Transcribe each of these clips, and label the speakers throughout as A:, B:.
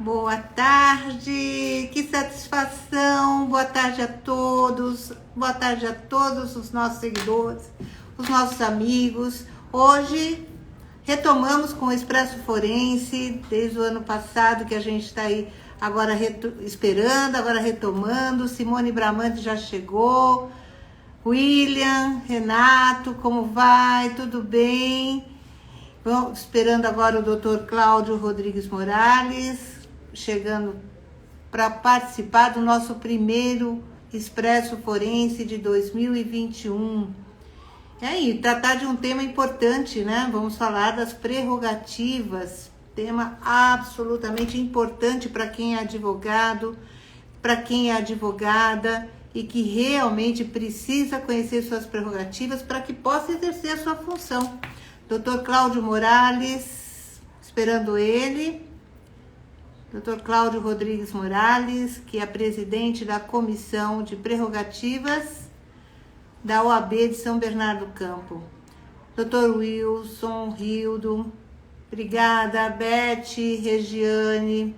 A: Boa tarde, que satisfação, boa tarde a todos os nossos seguidores, os nossos amigos. Hoje retomamos com o Expresso Forense, desde o ano passado que a gente está aí agora esperando, agora retomando. Simone Bramante já chegou, William, Renato, como vai? Tudo bem? Bom, esperando agora o Dr. Cláudio Rodrigues Morales, chegando para participar do nosso primeiro Expresso Forense de 2021. E aí, tratar de um tema importante, né? Vamos falar das prerrogativas, tema absolutamente importante para quem é advogado, para quem é advogada e que realmente precisa conhecer suas prerrogativas para que possa exercer a sua função. Dr. Cláudio Morales, esperando ele. Dr. Cláudio Rodrigues Morales, que é presidente da Comissão de Prerrogativas da OAB de São Bernardo do Campo. Dr. Wilson, Rildo, obrigada, Beth, Regiane,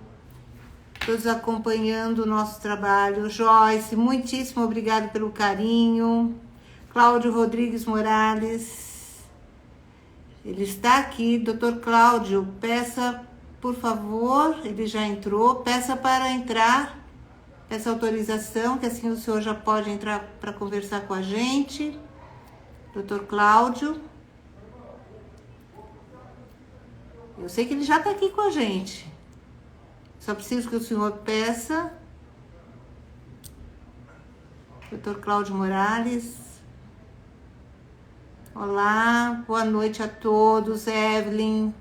A: todos acompanhando o nosso trabalho. Joyce, muitíssimo obrigado pelo carinho. Cláudio Rodrigues Morales, ele está aqui. Dr. Cláudio, peça, por favor, ele já entrou, peça para entrar, peça autorização, que assim o senhor já pode entrar para conversar com a gente. Dr. Cláudio, eu sei que ele já está aqui com a gente, só preciso que o senhor peça. Dr. Cláudio Morales, olá, boa noite a todos. Evelyn,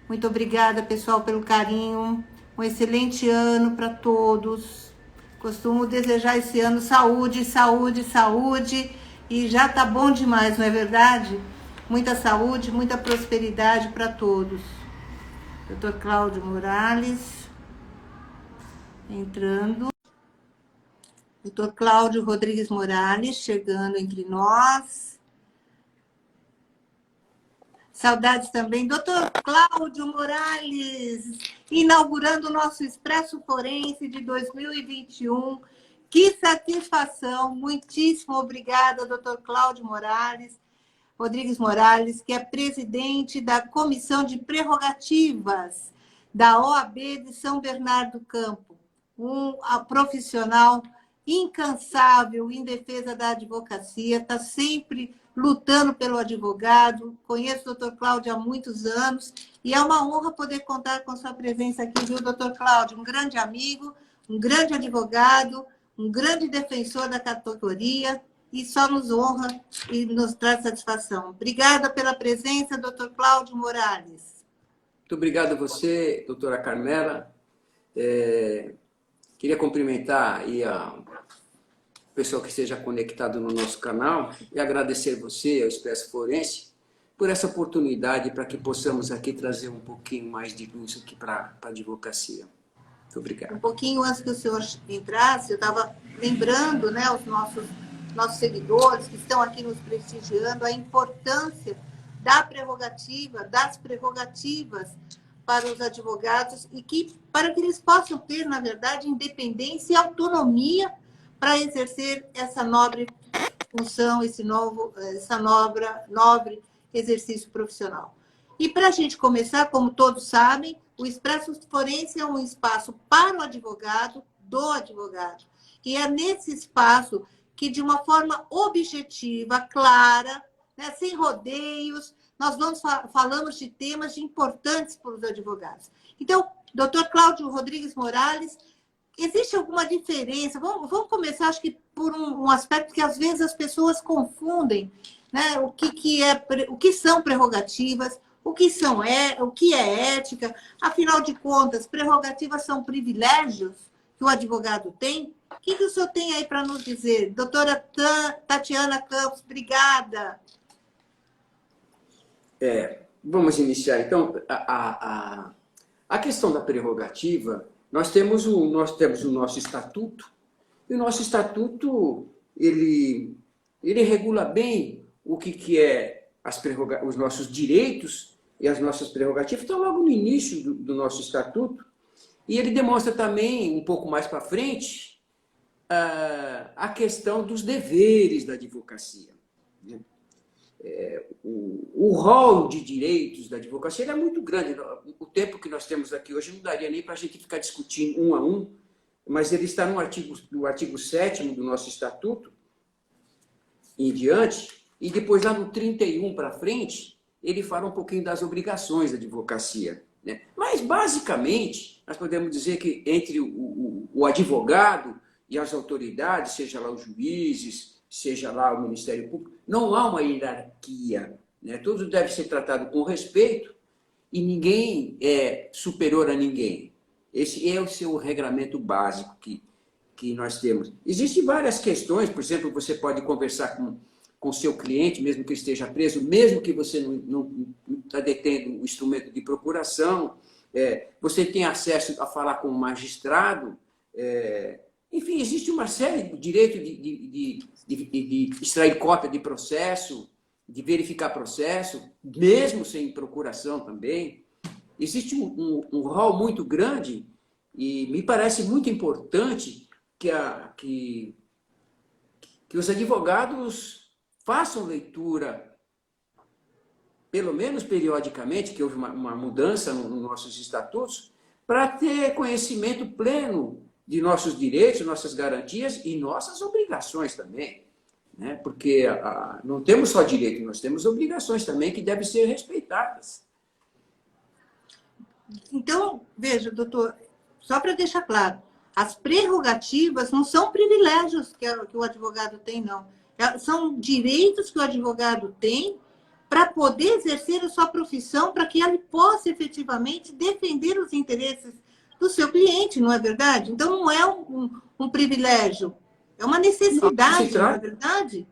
A: muito obrigada, pessoal, pelo carinho. Um excelente ano para todos. Costumo desejar esse ano saúde, saúde, saúde. E já tá bom demais, não é verdade? Muita saúde, muita prosperidade para todos. Dr. Cláudio Morales, entrando. Dr. Cláudio Rodrigues Morales, chegando entre nós. Saudades também, Dr. Cláudio Morales, inaugurando o nosso Expresso Forense de 2021. Que satisfação, muitíssimo obrigada, Dr. Cláudio Rodrigues Morales, que é presidente da Comissão de Prerrogativas da OAB de São Bernardo do Campo, um profissional incansável em defesa da advocacia, está sempre lutando pelo advogado. Conheço o Dr. Cláudio há muitos anos e é uma honra poder contar com sua presença aqui, viu, Dr. Cláudio? Um grande amigo, um grande advogado, um grande defensor da categoria e só nos honra e nos traz satisfação. Obrigada pela presença, Dr. Cláudio Morales.
B: Muito obrigado a você, doutora Carmela. Queria cumprimentar aí o pessoal que esteja conectado no nosso canal e agradecer você, ao Expresso Forense, por essa oportunidade para que possamos aqui trazer um pouquinho mais de luz aqui para a advocacia. Muito obrigado.
A: Um pouquinho antes que o senhor entrasse, eu estava lembrando, né, os nossos seguidores que estão aqui nos prestigiando, a importância das prerrogativas para os advogados e para que eles possam ter, na verdade, independência e autonomia para exercer essa nobre função, essa nobre exercício profissional. E para a gente começar, como todos sabem, o Expresso Forense é um espaço para o advogado, do advogado. E é nesse espaço que, de uma forma objetiva, clara, né, sem rodeios, nós falamos de temas importantes para os advogados. Então, doutor Cláudio Rodrigues Morales, existe alguma diferença? Vamos começar, acho que por um aspecto que às vezes as pessoas confundem, né? O que são prerrogativas, o que é ética. Afinal de contas, prerrogativas são privilégios que o advogado tem. O que o senhor tem aí para nos dizer? Doutora Tatiana Campos, obrigada.
B: Vamos iniciar. Então, a questão da prerrogativa, nós temos o nosso estatuto, e o nosso estatuto, ele regula bem o que é os nossos direitos e as nossas prerrogativas. Então, logo no início do nosso estatuto, E ele demonstra também, um pouco mais para frente, a questão dos deveres da advocacia. Né? O rol de direitos da advocacia é muito grande. O tempo que nós temos aqui hoje não daria nem para a gente ficar discutindo um a um, mas ele está no artigo 7º do nosso estatuto, em diante, e depois lá no 31 para frente, ele fala um pouquinho das obrigações da advocacia. Né? Mas, basicamente, nós podemos dizer que entre o advogado e as autoridades, seja lá os juízes, seja lá o Ministério Público, não há uma hierarquia. Né? Tudo deve ser tratado com respeito e ninguém é superior a ninguém. Esse é o seu regramento básico que nós temos. Existem várias questões, por exemplo, você pode conversar com o seu cliente, mesmo que ele esteja preso, mesmo que você não está detendo o instrumento de procuração, você tem acesso a falar com o magistrado, enfim, existe uma série de direitos de extrair cópia de processo, de verificar processo, mesmo sem procuração também. Existe um rol muito grande e me parece muito importante que os advogados façam leitura, pelo menos periodicamente, que houve uma mudança nos nossos estatutos, para ter conhecimento pleno de nossos direitos, nossas garantias e nossas obrigações também. Né? Porque não temos só direito, nós temos obrigações também que devem ser respeitadas.
A: Então, veja, doutor, só para deixar claro, as prerrogativas não são privilégios que o advogado tem, não. São direitos que o advogado tem para poder exercer a sua profissão, para que ele possa efetivamente defender os interesses do seu cliente, não é verdade? Então, não é um privilégio, é uma necessidade, não é verdade?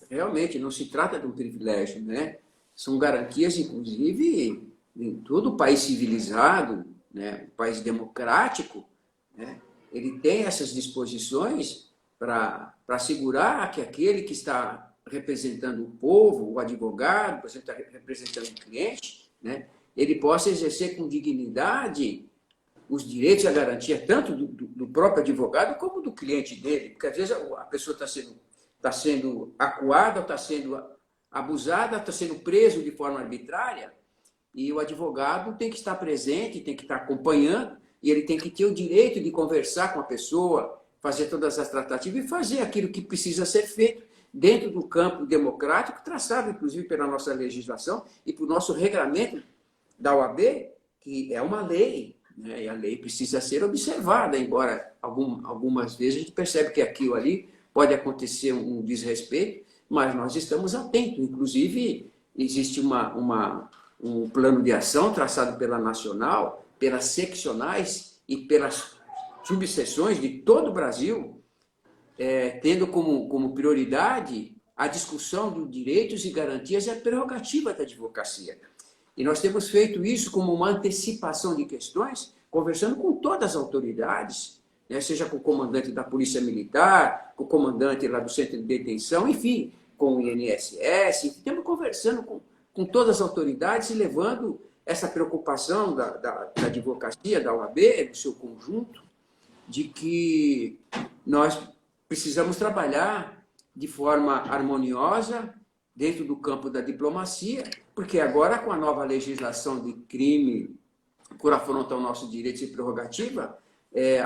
B: Realmente, não se trata de um privilégio, né? São garantias, inclusive, em todo país civilizado, né? Um país democrático, né? Ele tem essas disposições para assegurar que aquele que está representando o povo, o advogado, por exemplo, está representando o cliente, né? Ele possa exercer com dignidade os direitos e a garantia tanto do próprio advogado como do cliente dele, porque às vezes a pessoa está sendo acuada, está sendo abusada, está sendo preso de forma arbitrária, e o advogado tem que estar presente, tem que estar acompanhando, e ele tem que ter o direito de conversar com a pessoa, fazer todas as tratativas e fazer aquilo que precisa ser feito dentro do campo democrático, traçado inclusive pela nossa legislação e pelo nosso regramento da OAB, que é uma lei, né? E a lei precisa ser observada, embora algumas vezes a gente percebe que aquilo ali pode acontecer um desrespeito, mas nós estamos atentos. Inclusive, existe um plano de ação traçado pela Nacional, pelas seccionais e pelas subseções de todo o Brasil, tendo como prioridade a discussão dos direitos e garantias e a prerrogativa da advocacia. E nós temos feito isso como uma antecipação de questões, conversando com todas as autoridades, né? Seja com o comandante da Polícia Militar, com o comandante lá do Centro de Detenção, enfim, com o INSS, estamos conversando com todas as autoridades e levando essa preocupação da advocacia, da OAB, do seu conjunto, de que nós precisamos trabalhar de forma harmoniosa dentro do campo da diplomacia, porque agora, com a nova legislação de crime por afronta ao nosso direito e prerrogativa,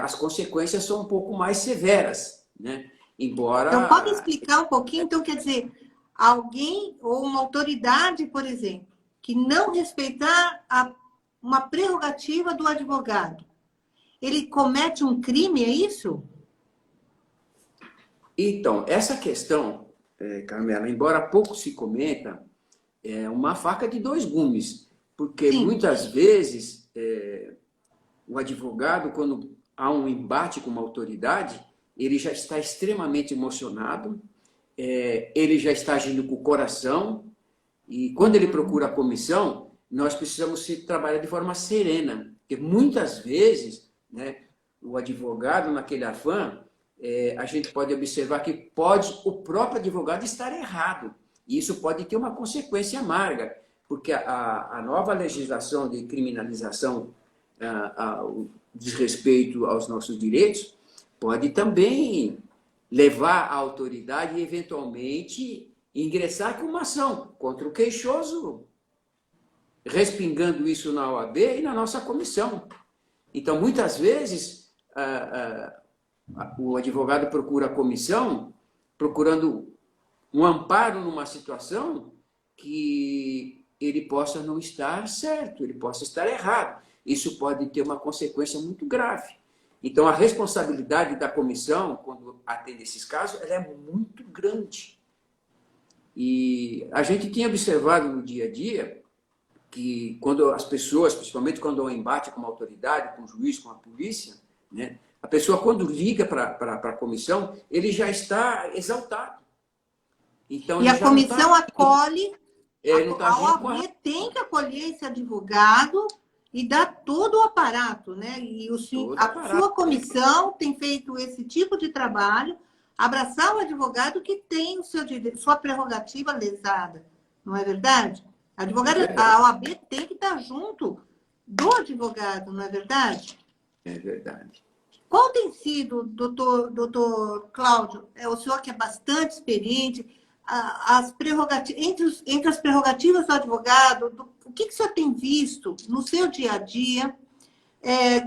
B: as consequências são um pouco mais severas, né? Embora...
A: Então, pode explicar um pouquinho? Então, quer dizer, alguém ou uma autoridade, por exemplo, que não respeitar uma prerrogativa do advogado, ele comete um crime, é isso?
B: Então, essa questão, Carmela, embora pouco se comenta, é uma faca de dois gumes, porque Sim. muitas vezes o advogado, quando há um embate com uma autoridade, ele já está extremamente emocionado, ele já está agindo com o coração, e quando ele procura a comissão, nós precisamos trabalhar de forma serena, porque muitas vezes, né, o advogado, naquele afã, a gente pode observar que pode o próprio advogado estar errado, e isso pode ter uma consequência amarga, porque a nova legislação de criminalização o desrespeito aos nossos direitos, pode também levar a autoridade e, eventualmente, ingressar com uma ação contra o queixoso, respingando isso na OAB e na nossa comissão. Então, muitas vezes, o advogado procura a comissão procurando um amparo numa situação que ele possa não estar certo, ele possa estar errado. Isso pode ter uma consequência muito grave. Então, a responsabilidade da comissão, quando atende esses casos, ela é muito grande. E a gente tinha observado no dia a dia que quando as pessoas, principalmente quando há um embate com uma autoridade, com o juiz, com a polícia, né, a pessoa, quando liga para a comissão, ele já está exaltado. Então,
A: e a comissão acolhe,
B: a
A: OAB tem que acolher esse advogado e dar todo o aparato, né? E sua comissão tem feito esse tipo de trabalho, abraçar o advogado que tem o seu direito, sua prerrogativa lesada, não é verdade? A OAB tem que estar junto do advogado, não é verdade?
B: É verdade.
A: Qual tem sido, doutor Cláudio, o senhor que é bastante experiente, as prerrogativas, entre as prerrogativas do advogado, o que o senhor tem visto no seu dia a dia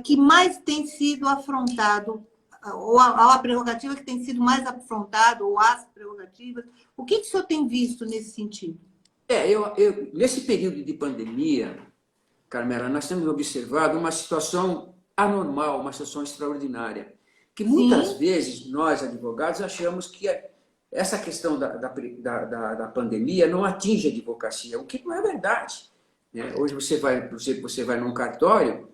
A: que mais tem sido afrontado, ou a prerrogativa que tem sido mais afrontada, ou as prerrogativas, o que o senhor tem visto nesse sentido?
B: Nesse período de pandemia, Carmela, nós temos observado uma situação anormal, uma situação extraordinária, que muitas vezes nós, advogados, achamos que essa questão da pandemia não atinge a advocacia, o que não é verdade. Né? Hoje você vai num cartório,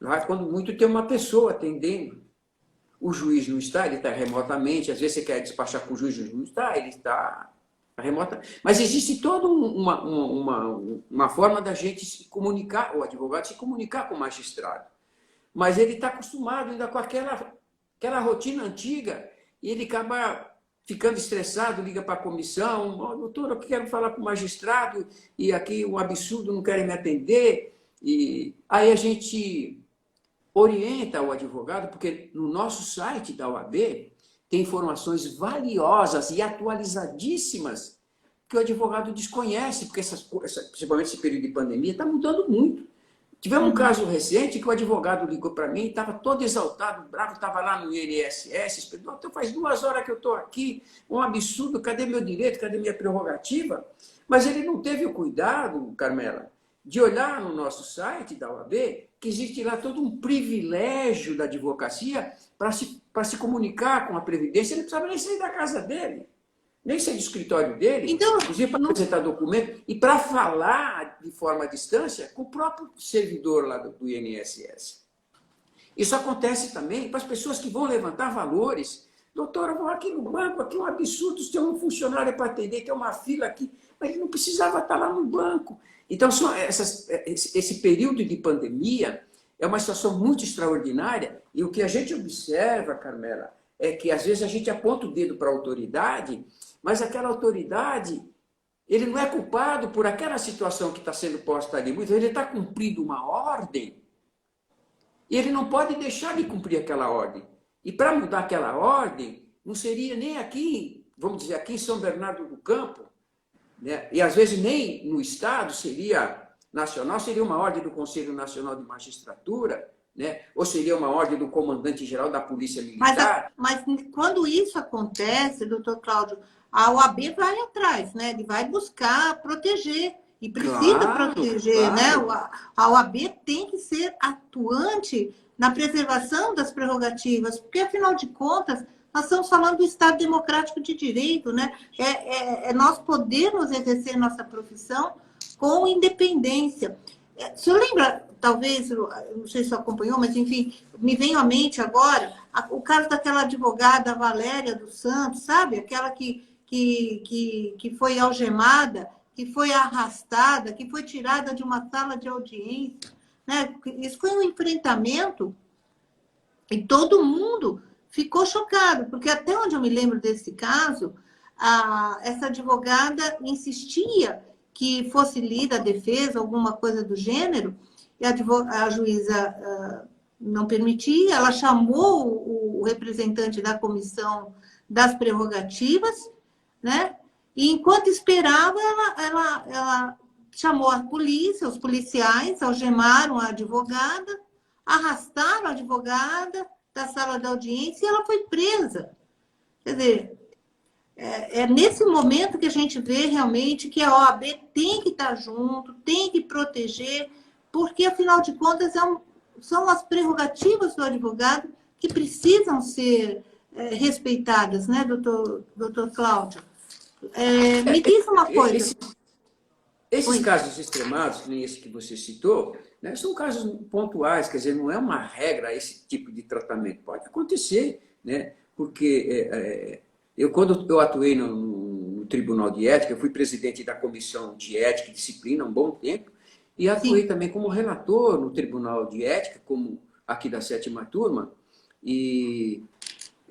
B: lá quando muito tem uma pessoa atendendo, o juiz não está, ele está remotamente, às vezes você quer despachar com o juiz não está, ele está remota. Mas existe toda uma forma da gente se comunicar, o advogado se comunicar com o magistrado. Mas ele está acostumado ainda com aquela rotina antiga e ele acaba ficando estressado, liga para a comissão, doutor, eu quero falar com o magistrado e aqui um absurdo, não querem me atender. E aí a gente orienta o advogado, porque no nosso site da OAB tem informações valiosas e atualizadíssimas que o advogado desconhece, porque principalmente esse período de pandemia está mudando muito. Tivemos um caso recente que o advogado ligou para mim, estava todo exaltado, bravo, estava lá no INSS, doutor, faz 2 horas que eu estou aqui, um absurdo, cadê meu direito, cadê minha prerrogativa? Mas ele não teve o cuidado, Carmela, de olhar no nosso site da OAB, que existe lá todo um privilégio da advocacia para se comunicar com a Previdência, ele não precisava nem sair da casa dele. Nem sair do escritório dele, então, inclusive para apresentar documento e para falar de forma à distância com o próprio servidor lá do INSS. Isso acontece também para as pessoas que vão levantar valores. Doutor, eu vou aqui no banco, aqui é um absurdo, se tem um funcionário para atender, tem uma fila aqui, mas ele não precisava estar lá no banco. Então, esse período de pandemia é uma situação muito extraordinária e o que a gente observa, Carmela, é que às vezes a gente aponta o dedo para a autoridade, mas aquela autoridade, ele não é culpado por aquela situação que está sendo posta ali. Muitas vezes ele está cumprindo uma ordem e ele não pode deixar de cumprir aquela ordem. E para mudar aquela ordem, não seria nem aqui, vamos dizer, aqui em São Bernardo do Campo, né? E às vezes nem no Estado, seria nacional, seria uma ordem do Conselho Nacional de Magistratura, né? Ou seria uma ordem do comandante-geral da Polícia Militar.
A: Mas quando isso acontece, doutor Cláudio, a OAB vai atrás, né? Ele vai buscar proteger. E precisa proteger, claro. Né? A OAB tem que ser atuante na preservação das prerrogativas, porque, afinal de contas, nós estamos falando do Estado Democrático de Direito, né? Nós podermos exercer nossa profissão com independência. O senhor lembra, talvez, não sei se o senhor acompanhou, mas, enfim, me vem à mente agora o caso daquela advogada Valéria dos Santos, sabe? Aquela que foi algemada, que foi arrastada, que foi tirada de uma sala de audiência, né? Isso foi um enfrentamento e todo mundo ficou chocado, porque até onde eu me lembro desse caso, essa advogada insistia que fosse lida a defesa, alguma coisa do gênero, e a juíza não permitia, ela chamou o representante da comissão das prerrogativas, né? E enquanto esperava, ela chamou a polícia, os policiais, algemaram a advogada, arrastaram a advogada da sala da audiência e ela foi presa. Quer dizer, é nesse momento que a gente vê realmente que a OAB tem que estar junto, tem que proteger, porque, afinal de contas, são as prerrogativas do advogado que precisam ser respeitadas, né, doutor Cláudio? Me diz uma coisa.
B: Esses casos extremados, que nem esse que você citou, né, são casos pontuais, quer dizer, não é uma regra esse tipo de tratamento. Pode acontecer, né, porque quando eu atuei no Tribunal de Ética, eu fui presidente da Comissão de Ética e Disciplina há um bom tempo, e atuei também como relator no Tribunal de Ética, como aqui da 7ª turma, e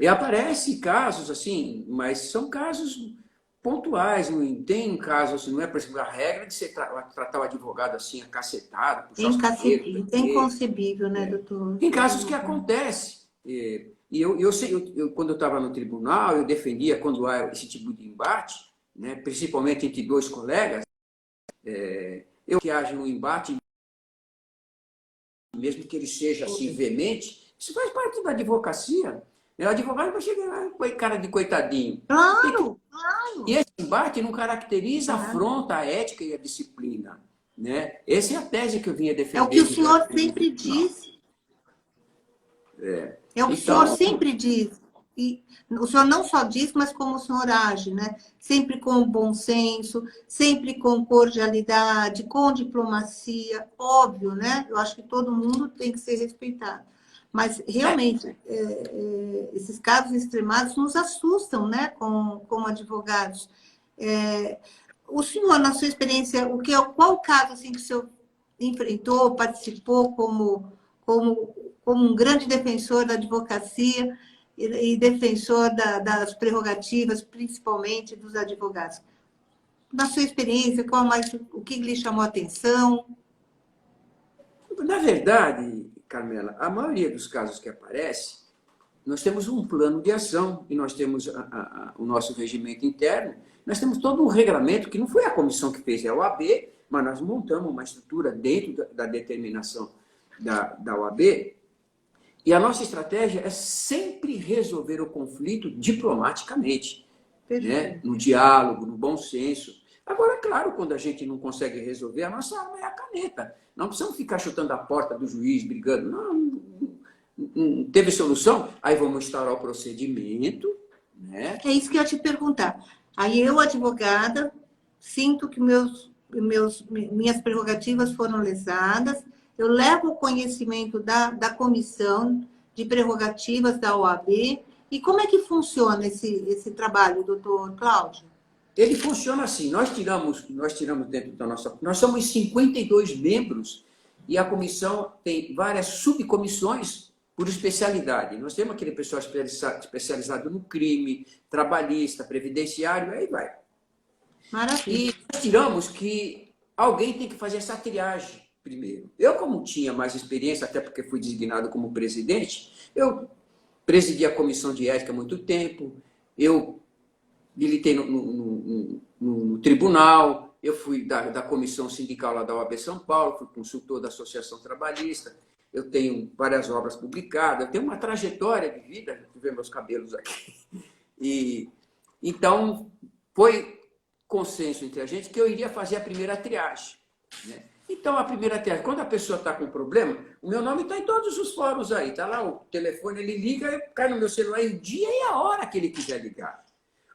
B: aparecem casos assim, mas são casos pontuais, não tem casos assim, não é, por exemplo, a regra de você tratar o advogado assim, acacetado, puxar os cabelos.
A: É inconcebível, né, doutor?
B: Tem casos que acontecem. E eu sei, quando eu estava no tribunal, eu defendia quando há esse tipo de embate, né, principalmente entre dois colegas, que haja um embate, mesmo que ele seja assim veemente, isso faz parte da advocacia. O advogado vai chegar com cara de coitadinho.
A: Claro!
B: E esse embate não caracteriza a afronta à ética e à disciplina. Né? Essa é a tese que eu vinha defender.
A: É o que o senhor sempre disse. É o que o senhor sempre diz. E o senhor não só diz, mas como o senhor age, né? Sempre com bom senso, sempre com cordialidade, com diplomacia, óbvio, né? Eu acho que todo mundo tem que ser respeitado. Mas, realmente, esses casos extremados nos assustam, né, como advogados. O senhor, na sua experiência, qual o caso assim, que o senhor enfrentou, participou como um grande defensor da advocacia e defensor das prerrogativas, principalmente dos advogados? Na sua experiência, o que lhe chamou a atenção?
B: Na verdade, Carmela, a maioria dos casos que aparece, nós temos um plano de ação e nós temos o nosso regimento interno, nós temos todo um regramento que não foi a comissão que fez, é a OAB, mas nós montamos uma estrutura dentro da determinação da OAB e a nossa estratégia é sempre resolver o conflito diplomaticamente, né? No diálogo, no bom senso. Agora, claro, quando a gente não consegue resolver, a nossa arma é a caneta. Não precisamos ficar chutando a porta do juiz, brigando. Não teve solução? Aí vamos instaurar o procedimento. Né?
A: É isso que eu ia te perguntar. Aí eu, advogada, sinto que minhas prerrogativas foram lesadas, eu levo o conhecimento da comissão de prerrogativas da OAB. E como é que funciona esse trabalho, doutor Cláudio?
B: Ele funciona assim, nós tiramos dentro da nossa... Nós somos 52 membros e a comissão tem várias subcomissões por especialidade. Nós temos aquele pessoal especializado no crime, trabalhista, previdenciário, aí vai.
A: Maravilha.
B: E nós tiramos que alguém tem que fazer essa triagem primeiro. Eu, como tinha mais experiência, até porque fui designado como presidente, eu presidi a comissão de ética há muito tempo, eu militei no tribunal, eu fui da comissão sindical lá da OAB São Paulo, fui consultor da Associação Trabalhista, eu tenho várias obras publicadas, eu tenho uma trajetória de vida, deixa eu ver meus cabelos aqui. E, então, foi consenso entre a gente que eu iria fazer a primeira triagem. Né? Então, a primeira triagem, quando a pessoa está com problema, o meu nome está em todos os fóruns aí, está lá o telefone, ele liga, cai no meu celular o dia e a hora que ele quiser ligar.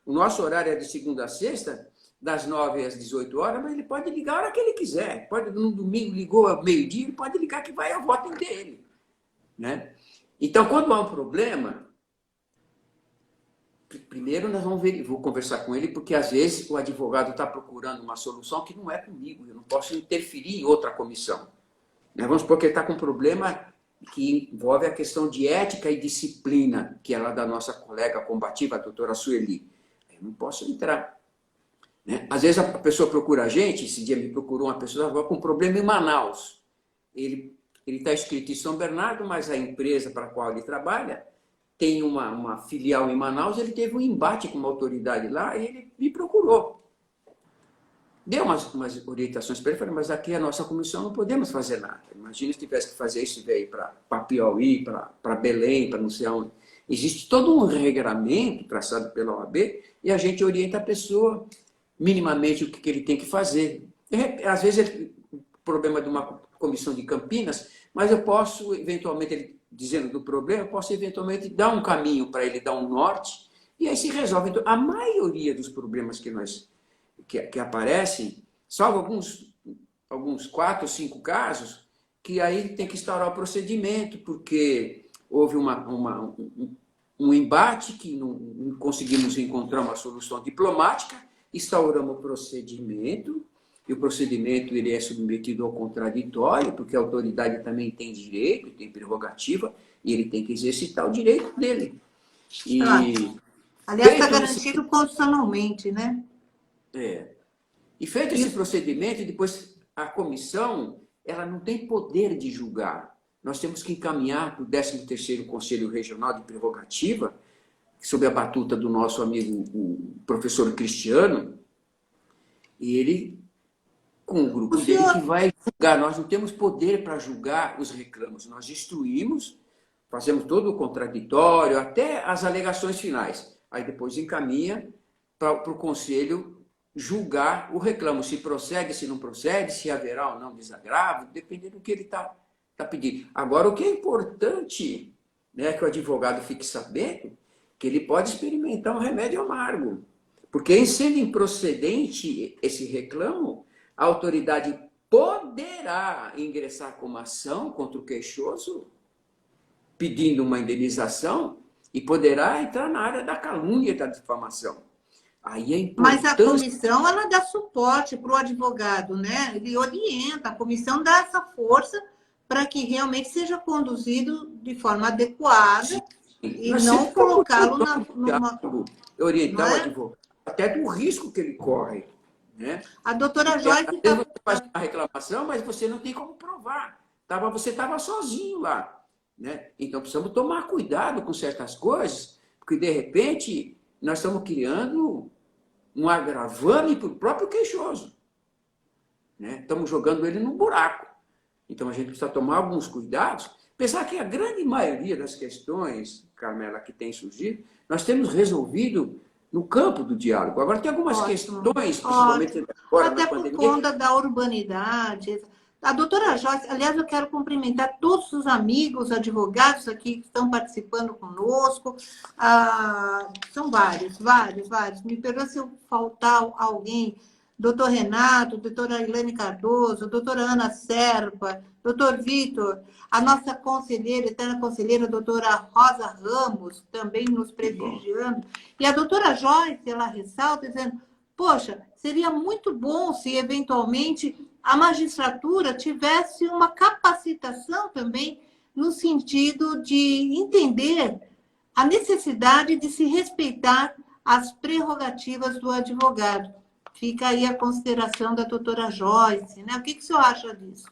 B: O nosso horário é de segunda a sexta, das 9 às 18 horas, mas ele pode ligar a hora que ele quiser. Pode, no domingo, ligou ao meio-dia, ele pode ligar que vai, eu vou atender ele. Né? Então, quando há um problema, primeiro nós vamos ver, vou conversar com ele, porque às vezes o advogado está procurando uma solução que não é comigo, eu não posso interferir em outra comissão. Né? Vamos supor que ele está com um problema que envolve a questão de ética e disciplina, que é lá da nossa colega combativa, a doutora Sueli. Eu não posso entrar. Né? Às vezes a pessoa procura a gente, esse dia me procurou uma pessoa com um problema em Manaus. ele está inscrito em São Bernardo, mas a empresa para a qual ele trabalha tem uma filial em Manaus. Ele teve um embate com uma autoridade lá e ele me procurou. Deu umas orientações para ele, falei, mas aqui a nossa comissão não podemos fazer nada. Imagina se tivesse que fazer isso, veio para Piauí, para Belém, para não sei aonde. Existe todo um regramento traçado pela OAB e a gente orienta a pessoa minimamente o que ele tem que fazer. Às vezes, o problema de uma comissão de Campinas, mas eu posso, eventualmente, ele dizendo do problema, eu posso, eventualmente, dar um caminho para ele, dar um norte, e aí se resolve. Então, a maioria dos problemas que aparecem, salvo alguns 4 ou 5 casos, que aí tem que instaurar o procedimento, porque houve um embate que não conseguimos encontrar uma solução diplomática, instauramos o procedimento, e o procedimento ele é submetido ao contraditório, porque a autoridade também tem direito, tem prerrogativa, e ele tem que exercitar o direito dele. E,
A: aliás, está garantido constitucionalmente, né?
B: E feito esse procedimento, depois a comissão ela não tem poder de julgar. Nós temos que encaminhar para o 13º Conselho Regional de Prerrogativa, sob a batuta do nosso amigo, o professor Cristiano, e ele, com o grupo dele, que vai julgar. Nós não temos poder para julgar os reclamos. Nós instruímos, fazemos todo o contraditório, até as alegações finais. Aí depois encaminha para o Conselho julgar o reclamo, se procede, se não procede, se haverá ou não desagravo, dependendo do que ele está pedindo. Agora, o que é importante, né, que o advogado fique sabendo, que ele pode experimentar um remédio amargo. Porque, em sendo improcedente esse reclamo, a autoridade poderá ingressar com uma ação contra o queixoso, pedindo uma indenização, e poderá entrar na área da calúnia e da difamação. Aí é importante... Mas
A: a comissão, ela dá suporte para o advogado, né? Ele orienta, a comissão dá essa força para que realmente seja conduzido de forma adequada. Sim. E nós não colocá-lo numa...
B: Orientar o advogado, até do risco que ele corre. Né?
A: A doutora Joyce...
B: Você faz uma reclamação, mas você não tem como provar. Você estava sozinho lá. Né? Então, precisamos tomar cuidado com certas coisas, porque, de repente, nós estamos criando um agravame para o próprio queixoso. Né? Estamos jogando ele num buraco. Então, a gente precisa tomar alguns cuidados. Pensar que a grande maioria das questões, Carmela, que tem surgido, nós temos resolvido no campo do diálogo. Agora, tem algumas questões, principalmente agora
A: até por conta da urbanidade. A doutora Joyce, aliás, eu quero cumprimentar todos os amigos, advogados aqui que estão participando conosco. São vários. Me perdoa se eu faltar alguém. Doutor Renato, doutora Ilane Cardoso, doutora Ana Serpa, doutor Vitor, a nossa conselheira, eterna conselheira, doutora Rosa Ramos, também nos prestigiando. E a doutora Joyce, ela ressalta, dizendo, poxa, seria muito bom se, eventualmente, a magistratura tivesse uma capacitação também no sentido de entender a necessidade de se respeitar as prerrogativas do advogado. Fica aí a consideração da doutora Joyce, né? O que o senhor acha disso?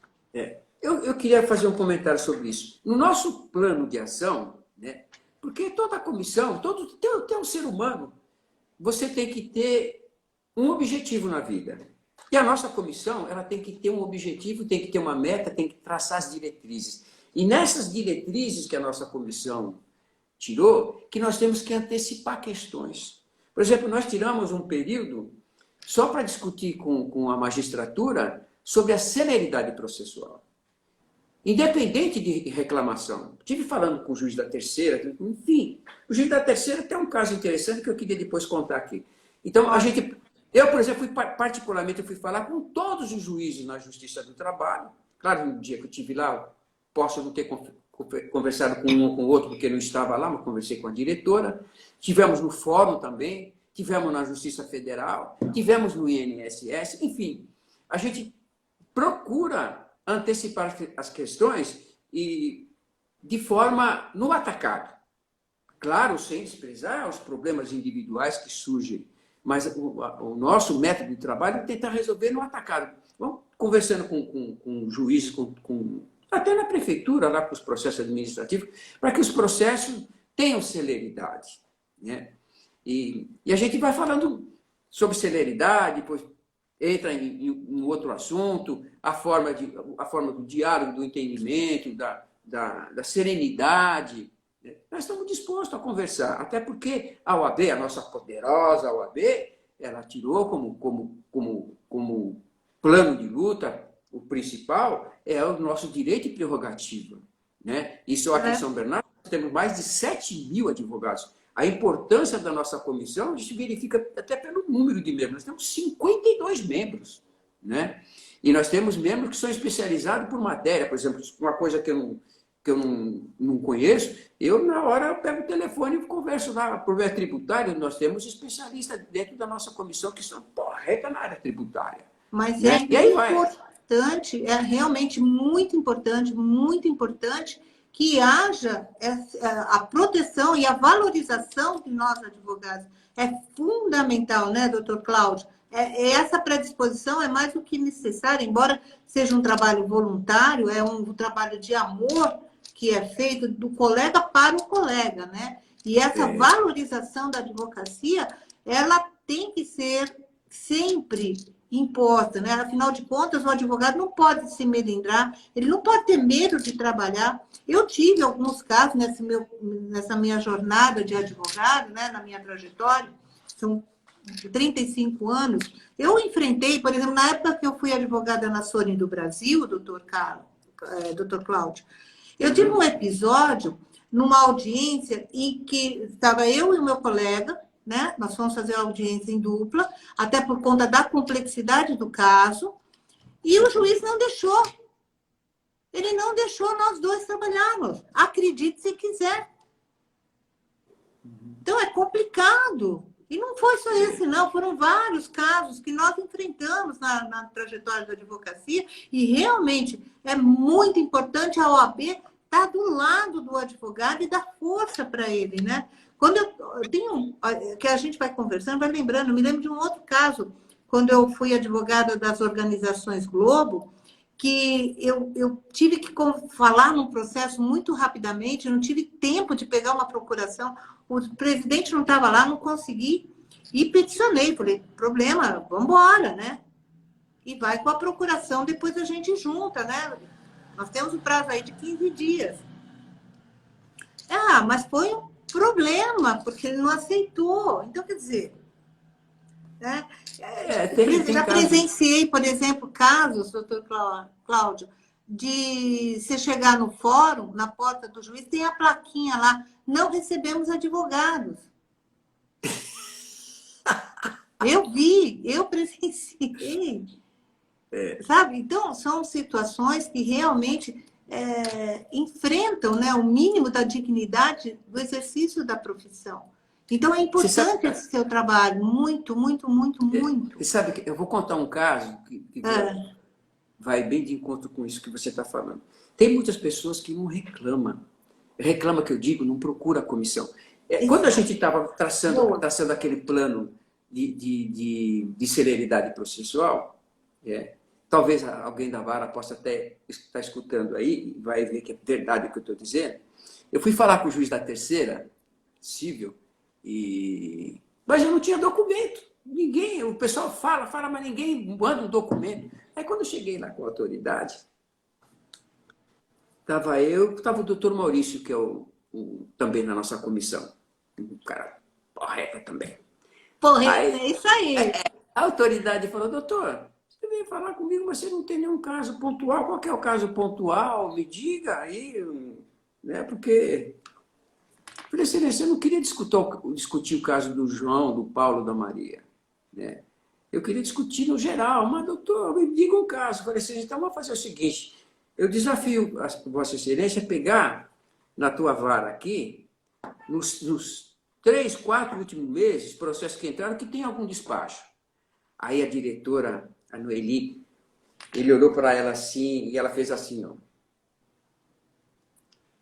B: Eu queria fazer um comentário sobre isso. No nosso plano de ação, né, porque toda comissão, tem um ser humano, você tem que ter um objetivo na vida. E a nossa comissão, ela tem que ter um objetivo, tem que ter uma meta, tem que traçar as diretrizes. E nessas diretrizes que a nossa comissão tirou, que nós temos que antecipar questões. Por exemplo, nós tiramos um período só para discutir com a magistratura sobre a celeridade processual. Independente de reclamação. Estive falando com o juiz da terceira, enfim, o juiz da terceira tem um caso interessante que eu queria depois contar aqui. Então, eu, por exemplo, particularmente, fui falar com todos os juízes na Justiça do Trabalho. Claro, no dia que eu estive lá, posso não ter conversado com um ou com o outro, porque não estava lá, mas conversei com a diretora. Tivemos no fórum também, tivemos na Justiça Federal, tivemos no INSS, enfim. A gente procura antecipar as questões e de forma no atacado. Claro, sem desprezar os problemas individuais que surgem, mas o nosso método de trabalho é tentar resolver no atacado. Bom, conversando com juízes, até na prefeitura, lá com os processos administrativos, para que os processos tenham celeridade, né? E a gente vai falando sobre celeridade, depois entra em outro assunto, a forma do diálogo, do entendimento, da serenidade. Nós estamos dispostos a conversar, até porque a OAB, a nossa poderosa OAB, ela tirou como plano de luta, o principal é o nosso direito e prerrogativa, né? E só aqui em São Bernardo nós temos mais de 7.000 advogados. A importância da nossa comissão, a gente verifica até pelo número de membros. Nós temos 52 membros, né? E nós temos membros que são especializados por matéria. Por exemplo, uma coisa que eu não conheço, eu, na hora, eu pego o telefone e converso lá. Problema tributário, nós temos especialistas dentro da nossa comissão que são porreta na área tributária.
A: Mas
B: né?
A: importante, é realmente muito importante que haja a proteção e a valorização de nós advogados. É fundamental, né, doutor Cláudio? Essa predisposição é mais do que necessária, embora seja um trabalho voluntário, é um trabalho de amor que é feito do colega para o colega, né? E essa valorização da advocacia, ela tem que ser sempre imposta, né? Afinal de contas, o advogado não pode se melindrar, ele não pode ter medo de trabalhar. Eu tive alguns casos nessa minha jornada de advogado, né? Na minha trajetória, são 35 anos, eu enfrentei, por exemplo, na época que eu fui advogada na Sony do Brasil, doutor Cláudio, eu tive um episódio numa audiência em que estava eu e o meu colega, né? Nós fomos fazer a audiência em dupla, até por conta da complexidade do caso, e o juiz não deixou. Ele não deixou nós dois trabalharmos. Acredite se quiser. Então, é complicado. E não foi só esse, não. Foram vários casos que nós enfrentamos na trajetória da advocacia, e realmente é muito importante a OAB estar do lado do advogado e dar força para ele, né? Quando eu tenho, que a gente vai conversando, vai lembrando, eu me lembro de um outro caso, quando eu fui advogada das organizações Globo, que eu tive que falar num processo muito rapidamente, não tive tempo de pegar uma procuração, o presidente não estava lá, não consegui, e peticionei, falei, problema, vamos embora, né? E vai com a procuração, depois a gente junta, né? Nós temos um prazo aí de 15 dias. Mas foi um problema, porque ele não aceitou. Então, quer dizer, né? Já presenciei, por exemplo, casos, doutor Cláudio, de você chegar no fórum, na porta do juiz, tem a plaquinha lá, não recebemos advogados. Eu vi, eu presenciei. Sabe? Então, são situações que realmente enfrentam, né, o mínimo da dignidade do exercício da profissão. Então, é importante esse seu trabalho, muito, muito, muito, muito.
B: Você sabe que eu vou contar um caso que vai bem de encontro com isso que você está falando. Tem muitas pessoas que não reclamam. Reclama, que eu digo, não procura a comissão. Quando a gente estava traçando aquele plano de celeridade processual, talvez alguém da vara possa até estar escutando aí, vai ver que é verdade o que eu estou dizendo. Eu fui falar com o juiz da terceira civil, mas eu não tinha documento. Ninguém, o pessoal fala, mas ninguém manda um documento. Aí quando eu cheguei lá com a autoridade, estava o doutor Maurício, que é também na nossa comissão. Um cara porreta também.
A: Porreta, é isso aí.
B: A autoridade falou, doutor, você veio falar comigo, mas você não tem nenhum caso pontual. Qual que é o caso pontual? Me diga aí, né? Porque... Falei, excelência, eu não queria discutir o caso do João, do Paulo, da Maria, né? Eu queria discutir no geral, mas, doutor, me diga um caso. Falei, excelência, então vamos fazer o seguinte, eu desafio a Vossa Excelência a pegar na tua vara aqui, nos 3, 4 últimos meses, processos que entraram, que tem algum despacho. Aí a diretora, a Noeli, ele olhou para ela assim, e ela fez assim, ó.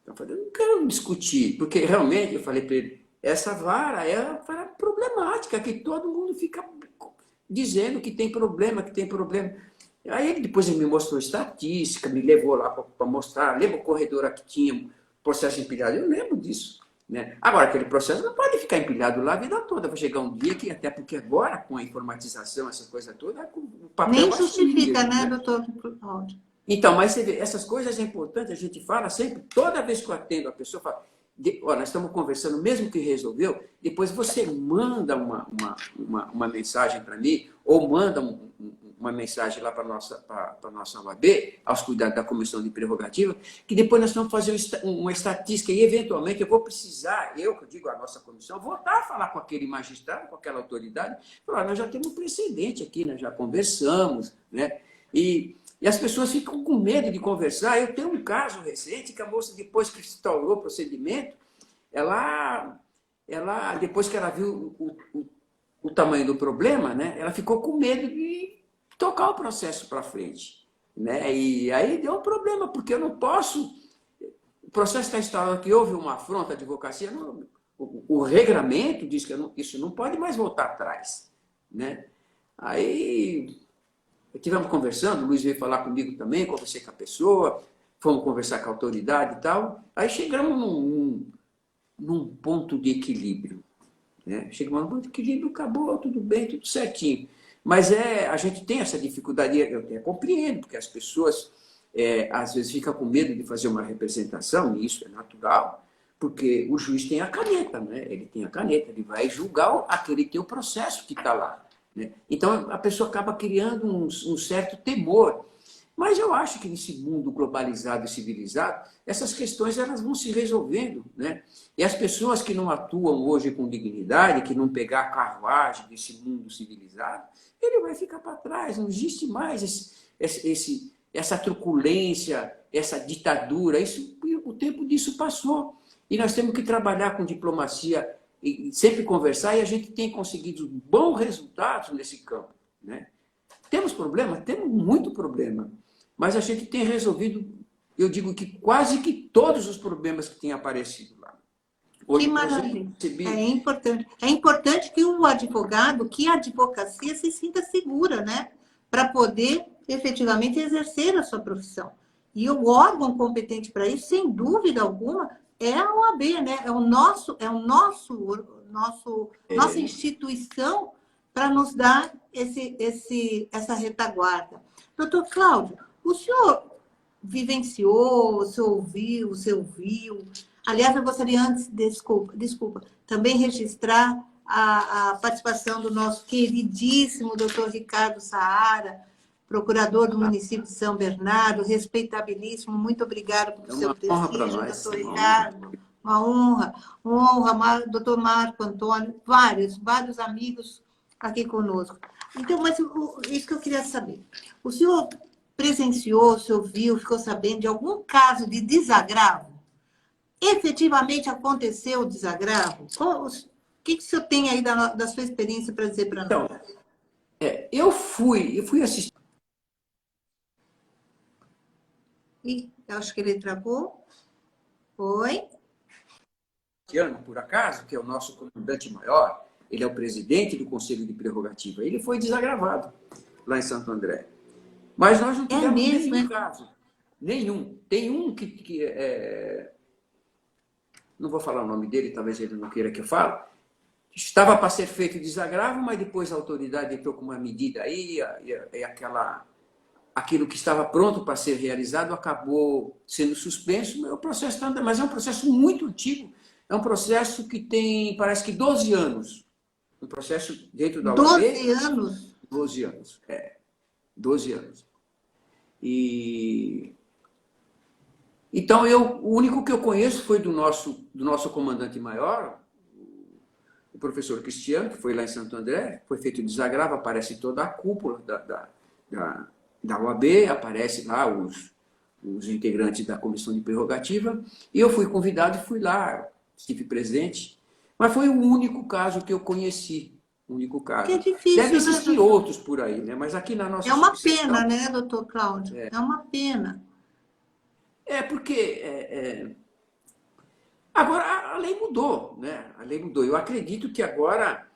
B: Eu falei, eu não quero discutir, porque realmente, eu falei para ele, essa vara é uma vara problemática, que todo mundo fica dizendo que tem problema, que tem problema. Aí depois ele me mostrou estatística, me levou lá para mostrar, lembra o corredor que tinha processo empilhado? Eu lembro disso. Né? Agora, aquele processo não pode ficar empilhado lá a vida toda. Vai chegar um dia que, até porque agora, com a informatização, essa coisa toda, o papel
A: Nem
B: vai sumir
A: justifica,
B: mesmo,
A: né,
B: né?
A: doutor Cláudio?
B: Então, mas você vê, essas coisas é importante, a gente fala sempre, toda vez que eu atendo a pessoa, fala, ó, nós estamos conversando, mesmo que resolveu, depois você manda uma mensagem para mim, ou manda uma mensagem lá para a nossa OAB, aos cuidados da comissão de prerrogativa, que depois nós vamos fazer uma estatística e, eventualmente, eu vou precisar, eu que digo a nossa comissão, voltar a falar com aquele magistrado, com aquela autoridade, falar, nós já temos um precedente aqui, nós já conversamos, né? E as pessoas ficam com medo de conversar. Eu tenho um caso recente que a moça, depois que instaurou o procedimento, ela depois que ela viu o tamanho do problema, né, ela ficou com medo de tocar o processo para frente. Né? E aí deu um problema, porque eu não posso... O processo está instaurado que houve uma afronta à advocacia, o regramento diz que isso não pode mais voltar atrás. Né? Aí... Estivemos conversando, o Luiz veio falar comigo também, conversei com a pessoa, fomos conversar com a autoridade e tal. Aí chegamos num ponto de equilíbrio. Né? Chegamos num ponto de equilíbrio, acabou, tudo bem, tudo certinho. Mas a gente tem essa dificuldade, eu até compreendo, porque as pessoas às vezes ficam com medo de fazer uma representação, e isso é natural, porque o juiz tem a caneta, né? Ele tem a caneta, ele vai julgar aquele que tem o processo que está lá. Né? Então, a pessoa acaba criando um certo temor. Mas eu acho que nesse mundo globalizado e civilizado, essas questões elas vão se resolvendo. Né? E as pessoas que não atuam hoje com dignidade, que não pegar a carruagem desse mundo civilizado, ele vai ficar para trás. Não existe mais essa truculência, essa ditadura. O tempo disso passou. E nós temos que trabalhar com diplomacia e sempre conversar, e a gente tem conseguido bons resultados nesse campo. Né? Temos problema? Temos muito problema, mas a gente tem resolvido, eu digo que quase que todos os problemas que têm aparecido lá.
A: Hoje, que maravilha. É importante que o advogado, que a advocacia se sinta segura, né? Para poder efetivamente exercer a sua profissão. E o órgão competente para isso, sem dúvida alguma, é a OAB, né? Nossa instituição para nos dar essa retaguarda. Doutor Cláudio, o senhor vivenciou, o senhor ouviu. Aliás, eu gostaria antes, desculpa, também registrar a participação do nosso queridíssimo doutor Ricardo Saara, procurador do município de São Bernardo, respeitabilíssimo. Muito obrigada por seu prestígio, doutor Ricardo. Uma honra, doutor Marco Antônio, vários amigos aqui conosco. Então, mas isso que eu queria saber. O senhor presenciou, o senhor viu, ficou sabendo de algum caso de desagravo? Efetivamente aconteceu o desagravo? O que o senhor tem aí da sua experiência para dizer para nós?
B: Então, eu fui assistir.
A: Acho que ele travou. Oi?
B: Por acaso, que é o nosso comandante maior, ele é o presidente do Conselho de Prerrogativa. Ele foi desagravado lá em Santo André. Mas nós não tivemos nenhum caso. Nenhum. Tem um que não vou falar o nome dele, talvez ele não queira que eu fale. Estava para ser feito desagravo, mas depois a autoridade entrou com uma medida aí, e aquilo que estava pronto para ser realizado acabou sendo suspenso. O processo mas é um processo muito antigo. É um processo que tem, parece que 12 anos. Um processo dentro da OAB.
A: 12 anos?
B: 12 anos, 12 anos. Então, o único que eu conheço foi do nosso comandante maior, o professor Cristiano, que foi lá em Santo André. Foi feito o desagravo, aparece toda a cúpula da OAB, aparece lá os integrantes da comissão de prerrogativa, e eu fui convidado e fui lá, estive presente, mas foi o único caso que eu conheci, o único caso.
A: Que é difícil,
B: deve existir,
A: né,
B: outros por aí, né? Mas aqui na nossa
A: É uma pena, né, doutor Cláudio? É uma pena.
B: Porque agora a lei mudou, né? A lei mudou. Eu acredito que agora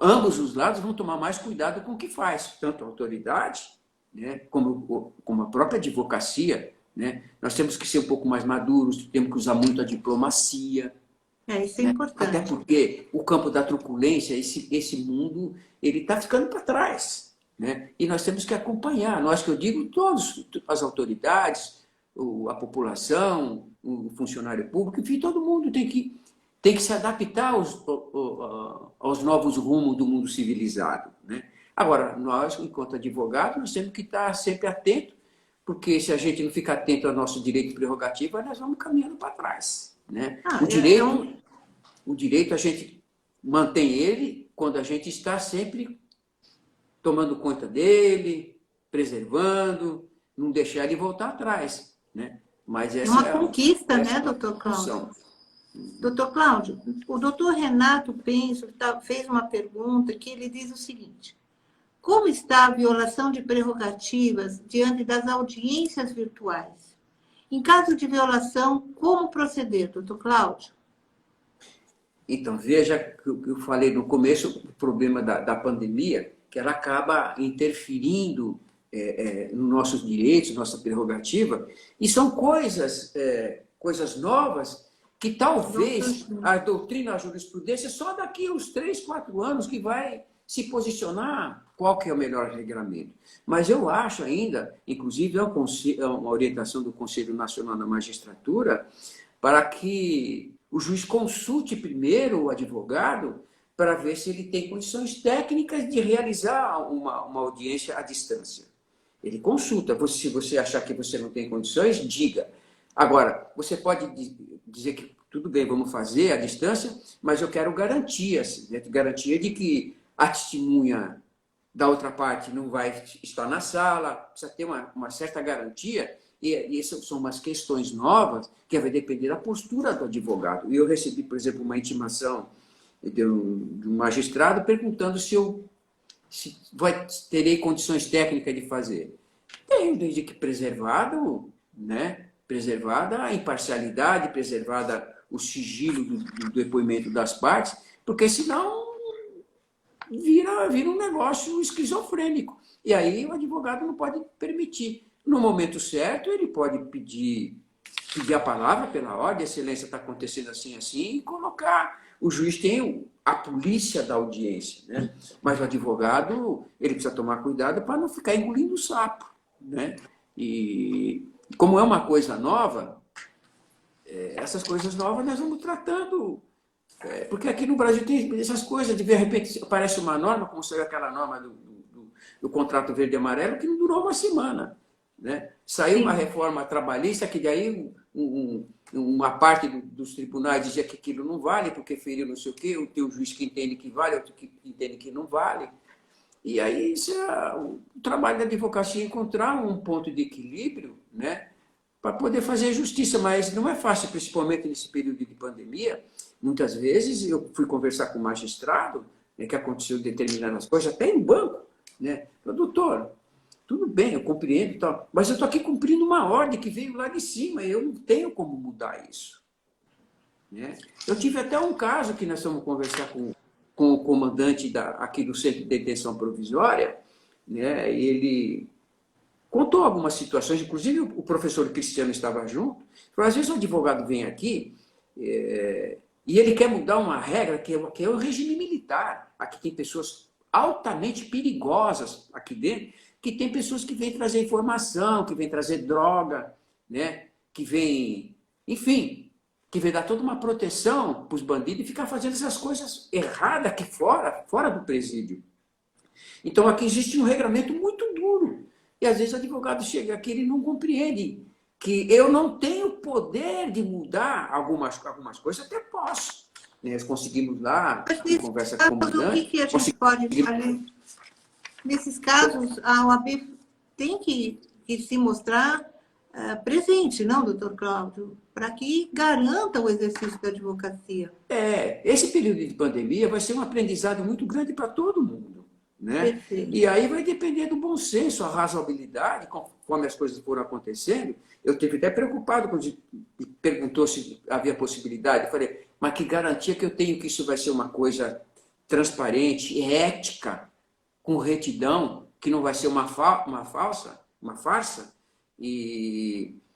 B: ambos os lados vão tomar mais cuidado com o que faz, tanto a autoridade, né, como a própria advocacia, né? Nós temos que ser um pouco mais maduros, temos que usar muito a diplomacia.
A: Isso é
B: Né?
A: importante.
B: Até porque o campo da truculência, esse mundo, ele está ficando para trás. Né? E nós temos que acompanhar, nós que eu digo, todos, as autoridades, a população, o funcionário público, enfim, todo mundo tem que se adaptar aos novos rumos do mundo civilizado. Né? Agora, nós, enquanto advogados, nós temos que estar sempre atentos, porque se a gente não ficar atento ao nosso direito e prerrogativa, nós vamos caminhando para trás. Né? O direito, a gente mantém ele quando a gente está sempre tomando conta dele, preservando, não deixar ele voltar atrás. Né? Mas essa
A: uma conquista, né, doutor
B: função.
A: Cláudio? Doutor Cláudio, o doutor Renato Penso fez uma pergunta que ele diz o seguinte: como está a violação de prerrogativas diante das audiências virtuais? Em caso de violação, como proceder, doutor Cláudio?
B: Então, veja que eu falei no começo, o problema da pandemia, que ela acaba interferindo nos nossos direitos, nossa prerrogativa, e são coisas novas que talvez a doutrina, a jurisprudência, só daqui a uns 3, 4 anos que vai se posicionar qual que é o melhor regramento. Mas eu acho ainda, inclusive é uma orientação do Conselho Nacional da Magistratura, para que o juiz consulte primeiro o advogado para ver se ele tem condições técnicas de realizar uma audiência à distância. Ele consulta. Se você achar que você não tem condições, diga. Agora, você pode dizer que tudo bem, vamos fazer à distância, mas eu quero garantias, né? Garantia de que a testemunha da outra parte não vai estar na sala, precisa ter uma certa garantia, e essas são umas questões novas que vai depender da postura do advogado. E eu recebi, por exemplo, uma intimação de um magistrado perguntando se terei condições técnicas de fazer. Tenho, desde que preservado, né? Preservada a imparcialidade, preservada o sigilo do depoimento das partes, porque senão vira um negócio esquizofrênico. E aí o advogado não pode permitir. No momento certo, ele pode pedir a palavra pela ordem, excelência, está acontecendo assim, assim, e colocar. O juiz tem a polícia da audiência, né? Mas o advogado, ele precisa tomar cuidado para não ficar engolindo o sapo, né? E como é uma coisa nova, essas coisas novas nós vamos tratando. Porque aqui no Brasil tem essas coisas, de repente aparece uma norma, como saiu aquela norma do contrato verde e amarelo, que não durou uma semana. Né? Saiu uma reforma trabalhista que daí uma parte dos tribunais dizia que aquilo não vale, porque feriu não sei o quê, tem um juiz que entende que vale, outro que entende que não vale. E aí isso o trabalho da advocacia é encontrar um ponto de equilíbrio, né, para poder fazer justiça, mas não é fácil, principalmente nesse período de pandemia. Muitas vezes eu fui conversar com o magistrado, né, que aconteceu determinadas coisas, até em banco, né? Doutor, tudo bem, eu compreendo e tal, mas eu estou aqui cumprindo uma ordem que veio lá de cima e eu não tenho como mudar isso. Né? Eu tive até um caso que nós fomos conversar com o comandante aqui do Centro de Detenção Provisória, né? E ele contou algumas situações, inclusive o professor Cristiano estava junto. Falou, às vezes o advogado vem aqui e ele quer mudar uma regra que é o regime militar. Aqui tem pessoas altamente perigosas aqui dentro, que tem pessoas que vêm trazer informação, que vêm trazer droga, né? Que vêm, enfim, que vem dar toda uma proteção para os bandidos e ficar fazendo essas coisas erradas aqui fora do presídio. Então aqui existe um regramento muito duro. E às vezes o advogado chega aqui e ele não compreende que eu não tenho poder de mudar algumas coisas, até posso. Nós conseguimos lá, em conversa com o comandante...
A: O que a gente pode fazer? Nesses casos, a OAB tem que se mostrar presente, não, doutor Cláudio? Para que garanta o exercício da advocacia.
B: Esse período de pandemia vai ser um aprendizado muito grande para todo mundo. Né?
A: Perfeito.
B: E aí vai depender do bom senso, a razoabilidade, conforme as coisas foram acontecendo. Eu estive até preocupado quando me perguntou se havia possibilidade. Eu falei, mas que garantia que eu tenho que isso vai ser uma coisa transparente, ética, com retidão, que não vai ser uma farsa.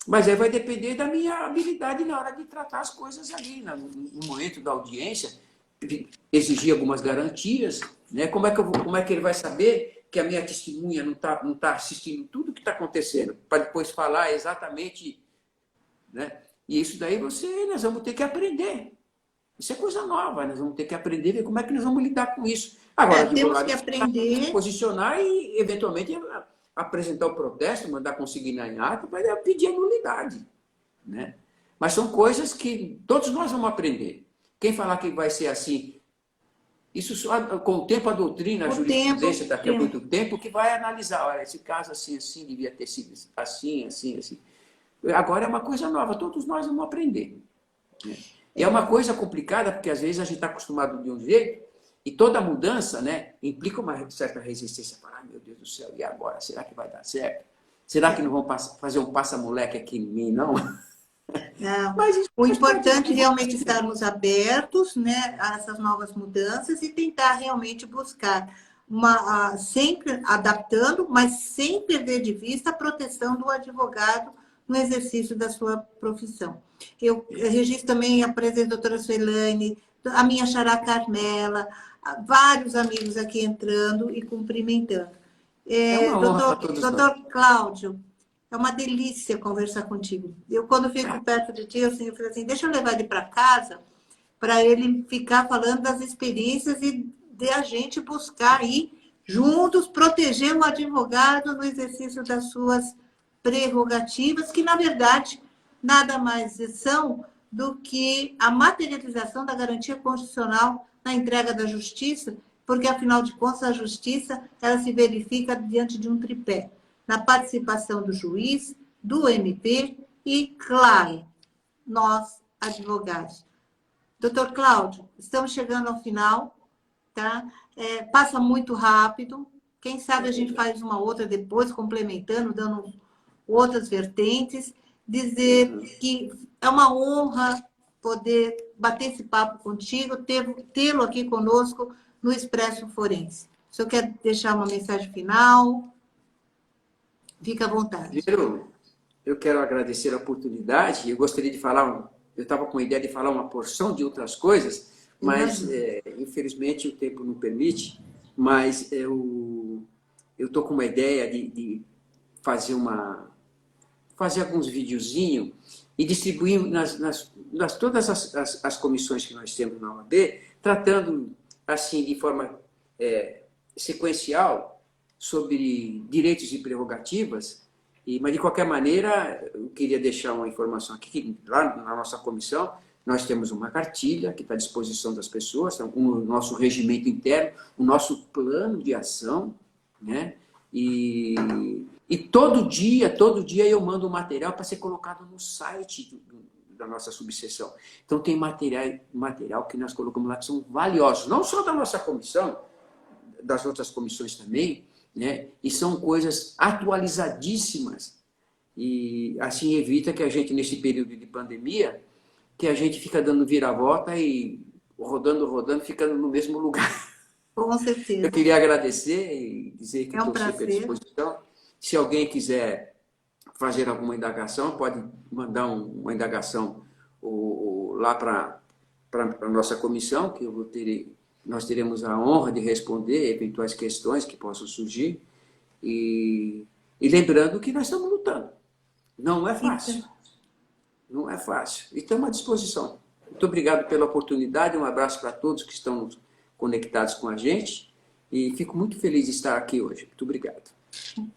B: Mas aí vai depender da minha habilidade na hora de tratar as coisas ali, no momento da audiência, exigir algumas garantias, né? Como é que ele vai saber que a minha testemunha não tá assistindo tudo que está acontecendo, para depois falar exatamente, né? E isso daí nós vamos ter que aprender. Isso é coisa nova, nós vamos ter que aprender, ver como é que nós vamos lidar com isso. Agora,
A: temos que aprender,
B: posicionar e, eventualmente, apresentar o protesto, mandar consignar em ato, para pedir a nulidade, né? Mas são coisas que todos nós vamos aprender. Quem falar que vai ser assim, isso só, com o tempo a doutrina, a jurisprudência daqui a muito tempo, que vai analisar, olha, esse caso assim, devia ter sido assim. Agora é uma coisa nova, todos nós vamos aprender, né? E é uma coisa complicada, porque às vezes a gente está acostumado de um jeito, e toda mudança, né, implica uma certa resistência. Ai, meu Deus do céu, e agora? Será que vai dar certo? Será que não vão fazer um passa-moleque aqui em mim, não?
A: Não. Mas o importante é realmente estarmos abertos, né, a essas novas mudanças e tentar realmente buscar sempre adaptando, mas sem perder de vista a proteção do advogado no exercício da sua profissão. Eu registro também a presença da doutora Suelane, a minha xará Carmela, vários amigos aqui entrando e cumprimentando. Doutor Cláudio, é uma delícia conversar contigo. Eu, quando fico perto de ti, eu falei assim, deixa eu levar ele para casa, para ele ficar falando das experiências e de a gente buscar aí, juntos, proteger o advogado no exercício das suas prerrogativas, que, na verdade, nada mais são do que a materialização da garantia constitucional na entrega da justiça, porque, afinal de contas, a justiça ela se verifica diante de um tripé, na participação do juiz, do MP e, claro, nós, advogados. Doutor Cláudio, estamos chegando ao final, tá? Passa muito rápido. Quem sabe a gente faz uma outra depois, complementando, dando outras vertentes. Dizer que é uma honra poder bater esse papo contigo, tê-lo aqui conosco no Expresso Forense. O senhor quer deixar uma mensagem final? Fica à vontade.
B: Primeiro, eu quero agradecer a oportunidade. Eu gostaria de falar, eu estava com a ideia de falar uma porção de outras coisas, mas infelizmente o tempo não permite. Mas eu estou com uma ideia de fazer alguns videozinhos e distribuir todas as comissões que nós temos na OAB, tratando assim de forma sequencial sobre direitos e prerrogativas, mas de qualquer maneira eu queria deixar uma informação aqui, que lá na nossa comissão nós temos uma cartilha que está à disposição das pessoas, o nosso regimento interno, o nosso plano de ação, né? E todo dia eu mando um material para ser colocado no site da nossa subseção. Então tem material que nós colocamos lá que são valiosos, não só da nossa comissão, das outras comissões também, né? E são coisas atualizadíssimas. E assim evita que a gente, nesse período de pandemia, que a gente fica dando vira-volta e rodando, ficando no mesmo lugar.
A: Com certeza.
B: Eu queria agradecer e dizer que
A: estou sempre à
B: disposição. Se alguém quiser fazer alguma indagação, pode mandar uma indagação lá para a nossa comissão, que nós teremos a honra de responder eventuais questões que possam surgir. E lembrando que nós estamos lutando. Não é fácil. Não é fácil. E estamos à disposição. Muito obrigado pela oportunidade. Um abraço para todos que estão conectados com a gente. E fico muito feliz de estar aqui hoje. Muito obrigado.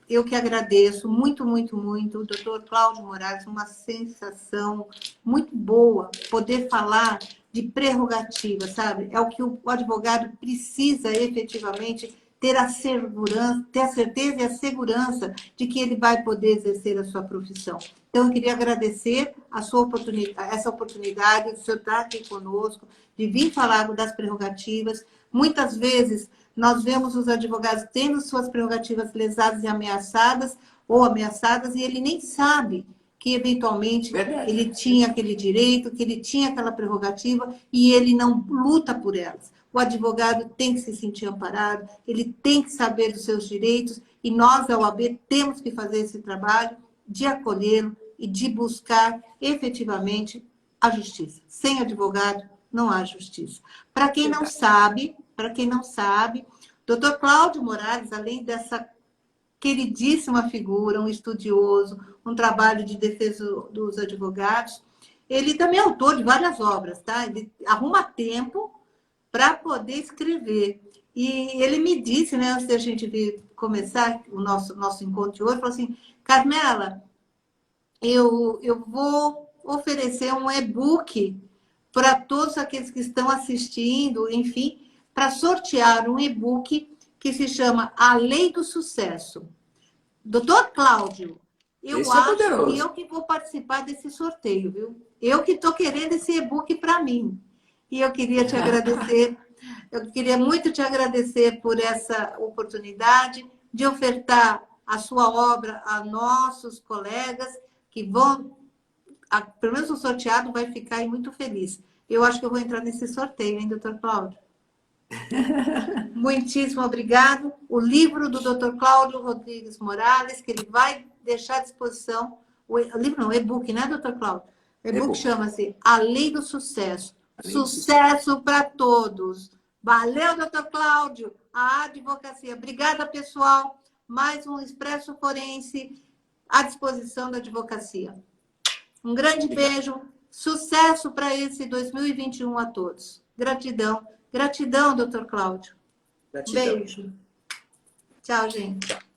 A: Eu que agradeço muito, muito, muito. O doutor Cláudio Moraes, uma sensação muito boa poder falar de prerrogativa, sabe? É o que o advogado precisa efetivamente ter a segurança, ter a certeza e a segurança de que ele vai poder exercer a sua profissão. Então, eu queria agradecer essa oportunidade de o senhor estar aqui conosco, de vir falar das prerrogativas. Muitas vezes, nós vemos os advogados tendo suas prerrogativas lesadas e ameaçadas, e ele nem sabe que eventualmente
B: Verdade.
A: ele tinha aquele direito, que ele tinha aquela prerrogativa e ele não luta por elas. O advogado tem que se sentir amparado, ele tem que saber dos seus direitos e nós, da OAB, temos que fazer esse trabalho de acolhê-lo e de buscar efetivamente a justiça. Sem advogado, não há justiça. Para quem não sabe, Dr. Cláudio Morales, além dessa queridíssima figura, um estudioso, um trabalho de defesa dos advogados, ele também é autor de várias obras, tá? Ele arruma tempo para poder escrever. E ele me disse, né, antes da gente vir começar o nosso encontro de hoje, falou assim, Carmela, eu vou oferecer um e-book para todos aqueles que estão assistindo, enfim, para sortear um e-book que se chama A Lei do Sucesso. Doutor Cláudio, eu acho que eu que vou participar desse sorteio, viu? Eu que estou querendo esse e-book para mim. E eu queria te agradecer, eu queria muito te agradecer por essa oportunidade de ofertar a sua obra a nossos colegas que vão, pelo menos o sorteado vai ficar aí muito feliz. Eu acho que eu vou entrar nesse sorteio, hein, doutor Cláudio? Muitíssimo obrigado. O livro do Dr. Cláudio Rodrigues Morales, que ele vai deixar à disposição, o livro não, o e-book, né, Dr. Cláudio? O e-book chama-se A Lei do Sucesso. Sucesso para todos. Valeu, Dr. Cláudio. A advocacia. Obrigada, pessoal. Mais um Expresso Forense à disposição da advocacia. Um grande beijo. Sucesso para esse 2021 a todos. Gratidão. Gratidão, doutor Cláudio.
B: Gratidão.
A: Beijo. Tchau, gente.